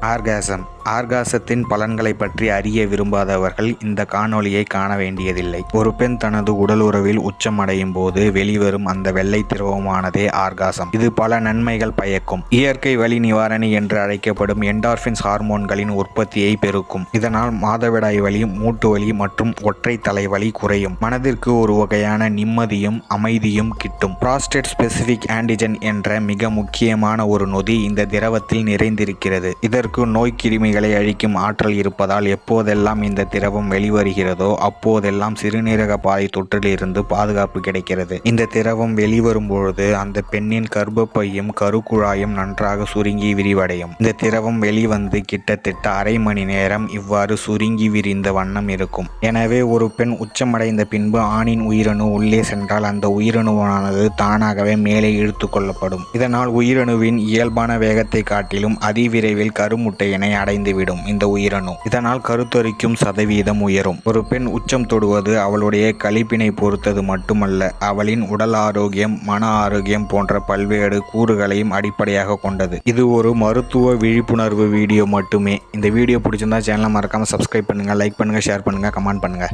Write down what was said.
ஆர்காசத்தின் பலன்களை பற்றி அறிய விரும்பாதவர்கள் இந்த காணொளியை காண வேண்டியதில்லை. ஒரு பெண் தனது உடல் உறவில் உச்சமடையும் போது வெளிவரும் அந்த வெள்ளை திரவமானதே ஆர்காசம். இது பல நன்மைகள் பயக்கும். இயற்கை வலி நிவாரணி என்று அழைக்கப்படும் என்டார்பின்ஸ் ஹார்மோன்களின் உற்பத்தியை பெருக்கும். இதனால் மாதவிடாய் வலி, மூட்டு வலி மற்றும் ஒற்றை தலைவலி குறையும். மனதிற்கு ஒரு வகையான நிம்மதியும் அமைதியும் கிட்டும். புரோஸ்டேட் ஸ்பெசிபிக் ஆன்டிஜன் என்ற மிக முக்கியமான ஒரு நொதி இந்த திரவத்தில் நிறைந்திருக்கிறது. இதற்கு நோய்க்கிருமிகளை அழிக்கும் ஆற்றல் இருப்பதால் எப்போதெல்லாம் இந்த திரவம் வெளிவருகிறதோ அப்போதெல்லாம் சிறுநீரக பாதை தொற்றிலிருந்து பாதுகாப்பு கிடைக்கிறது. இந்த திரவம் வெளிவரும் பொழுது அந்த பெண்ணின் கர்ப்பப்பையும் கருக்குழாயும் நன்றாக சுருங்கி விரிவடையும். இந்த திரவம் வெளிவந்து கிட்டத்தட்ட அரை மணி நேரம் இவ்வாறு சுருங்கி விரிந்த வண்ணம் இருக்கும். எனவே ஒரு பெண் உச்சமடைந்த பின்பு ஆணின் உயிரணு உள்ளே சென்றால் அந்த உயிரணுவானது தானாகவே மேலே இழுத்து கொள்ளப்படும். இதனால் உயிரணுவின் இயல்பான வேகத்தை காட்டிலும் அதிவிரைவில் கருமுட்டையினை அடைந்துவிடும் இந்த உயிரணு. இதனால் கருத்தரிக்கும் சதவீதம் உயரும். ஒரு பெண் உச்சம் தொடுவது அவளுடைய கழிப்பினை பொறுத்தது மட்டுமல்ல, அவளின் உடல் ஆரோக்கியம், மன ஆரோக்கியம் போன்ற பல்வேறு கூறுகளையும் அடிப்படையாக கொண்டது. இது ஒரு மருத்துவ விழிப்புணர்வு வீடியோ மட்டுமே. இந்த வீடியோ பிடிச்சிருந்தா சேனலை மறக்காம சப்ஸ்கிரைப் பண்ணுங்க, லைக் பண்ணுங்க, ஷேர் பண்ணுங்க, கமெண்ட் பண்ணுங்க.